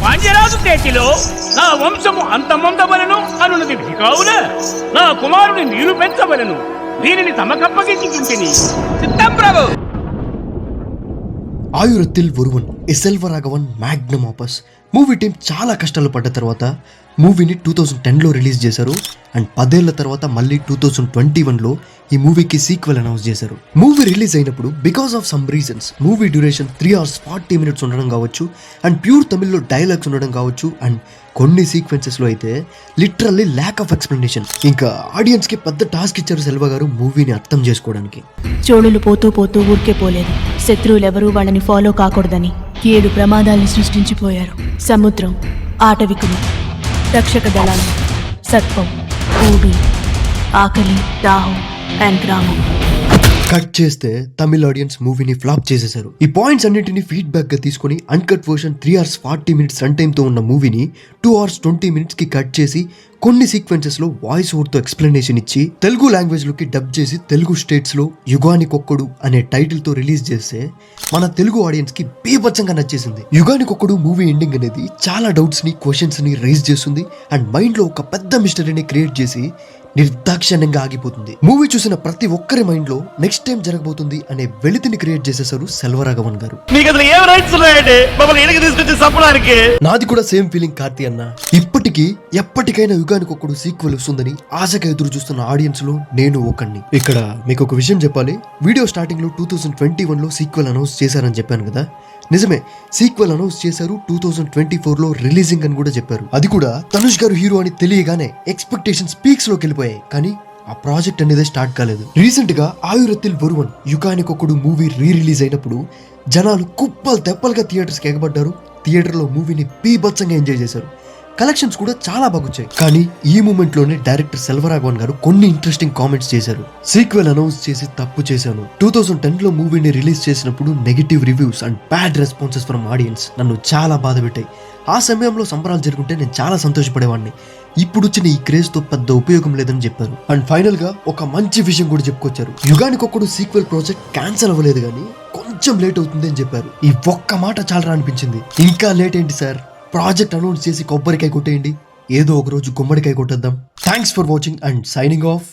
పాండ్యరాజు చేతిలో నా వంశము అంతమొందవలను అనున్నది కావున నా కుమారుని నీరు పెంచవలను, వీరిని తమకప్పగించుకుంటుని. చిత్తం ప్రభు. ఆయురత్తిల్ ఒరువన్ ఎ సెల్వరాఘవన్ మ్యాగ్నమ్ ఆపస్ మూవీ టీం చాలా కష్టాలు పడ్డ తర్వాత మూవీని 2010లో రిలీజ్ చేశారు. అండ్ 10 ఏళ్ల తర్వాత మళ్ళీ 2021లో ఈ మూవీకి సీక్వెల్ అనౌన్స్ చేశారు. మూవీ రిలీజ్ అయినప్పుడు because of some reasons movie duration 3 hours 40 minutes ఉండడం కావచ్చు, అండ్ ప్యూర్ తమిళ్లో డైలాగ్స్ ఉండడం కావచ్చు, అండ్ కొన్ని సీక్వెన్సెస్లో అయితే లిటరల్లీ ల్యాక్ ఆఫ్ ఎక్స్ప్లెనేషన్. ఇంకా ఆడియన్స్కి పెద్ద టాస్క్ ఇచ్చారు సెల్వ గారు మూవీని అర్థం చేసుకోవడానికి. చోళులు పోతూ పోతూ ఊరికే పోలేదు. శత్రువులెవరూ వాళ్ళని ఫాలో కాకూడదని 7 ప్రమాదాల్ని సృష్టించిపోయారు. సముద్రం, ఆటవికులు, రక్షక దళాలు, సర్పం, ఊబి, ఆకలి, దాహం అండ్ గ్రామం. కట్ చేస్తే తమిళ ఆడియన్స్ మూవీని ఫ్లాప్ చేసేశారు. ఈ పాయింట్స్ అన్నింటినీ ఫీడ్బ్యాక్ గా తీసుకుని uncut version 3 hours 40 minutes run time తో ఉన్న మూవీని 2 hours 20 minutes కి కట్ చేసి కొన్ని సీక్వెన్సెస్ లో వాయిస్ ఓవర్ తో ఎక్స్ప్లెనేషన్ ఇచ్చి తెలుగు లాంగ్వేజ్ లోకి డబ్ చేసి తెలుగు స్టేట్స్ లో యుగానికొక్కడు అనే టైటిల్ తో రిలీజ్ చేస్తే మన తెలుగు ఆడియన్స్ కి బీభత్సంగా నచ్చేసింది. యుగానికొక్కడు మూవీ ఎండింగ్ అనేది చాలా డౌట్స్ ని, క్వశ్చన్స్ ని రైజ్ చేస్తుంది అండ్ మైండ్ లో ఒక పెద్ద మిస్టరీని క్రియేట్ చేసి నిర్దాక్షిణ్యంగా ఆగిపోతుంది. మూవీ చూసిన ప్రతి ఒక్కరి మైండ్ లో నెక్స్ట్ టైం జరగబోతుంది అనే వెలితిని క్రియేట్ చేసేసారు సెల్వరాఘవన్ గారు. నాది కూడా సేమ్ ఫీలింగ్ కార్తీ అన్న. ఇప్పటికీ ఎప్పటికైనా యుగానికొక్కడు సీక్వెల్ వస్తుందని ఆశగా ఎదురు చూస్తున్న ఆడియన్స్ లో నేను ఒకడిని. ఇక్కడ మీకు ఒక విషయం చెప్పాలి. వీడియో స్టార్టింగ్ లో 2021లో సీక్వెల్ అనౌన్స్ చేశారని చెప్పాను కదా, నిజమే. సీక్వెల్ అనౌన్స్ చేశారు, 2024లో రిలీజింగ్ అని కూడా చెప్పారు. అది కూడా ధనుష్ గారు హీరో అని తెలియగానే ఎక్స్పెక్టేషన్స్ పీక్స్ లోకి వెళ్ళిపోయాయి. కానీ ఆ ప్రాజెక్ట్ అనేది స్టార్ట్ కాలేదు. రీసెంట్ గా Aayirathil Oruvan Yuganiki Okkadu movie rerelease అయినప్పుడు జనాలు కుప్పలు తెప్పలుగా థియేటర్స్ కి ఎగబడ్డారు. థియేటర్ లో మూవీని బీభత్సంగా ఎంజాయ్ చేశారు. కలెక్షన్స్ కూడా చాలా బాగుచ్చాయి. కానీ ఈ మూమెంట్ లోనే డైరెక్టర్ సెల్వరాఘవన్ గారు కొన్ని ఇంట్రెస్టింగ్ కామెంట్స్ చేశారు. సీక్వెల్ అనౌన్స్ చేసి తప్పు చేశాను. 2010లో మూవీని రిలీజ్ చేసినప్పుడు negative reviews and bad responses from audience నన్ను చాలా బాధ పెట్టాయి. ఆ సమయంలో సంబరాలు జరుగుంటే నేను చాలా సంతోషపడేవాడిని. ఇప్పుడు వచ్చిన ఈ క్రేజ్ తో పెద్ద ఉపయోగం లేదని చెప్పారు. అండ్ ఫైనల్ గా ఒక మంచి విషయం కూడా చెప్పుకొచ్చారు. యుగానికొక్కడు సీక్వెల్ ప్రాజెక్ట్ క్యాన్సిల్ అవ్వలేదు కానీ కొంచెం లేట్ అవుతుంది అని చెప్పారు. ఈ ఒక్క మాట చాలా అనిపించింది. ఇంకా లేట్ ఏంటి సార్, ప్రాజెక్ట్ అనౌన్స్ చేసి కొబ్బరికాయ కొట్టేయండి, ఏదో ఒక రోజు గుమ్మడికాయ కొట్టేద్దాం. Thanks for watching and signing of.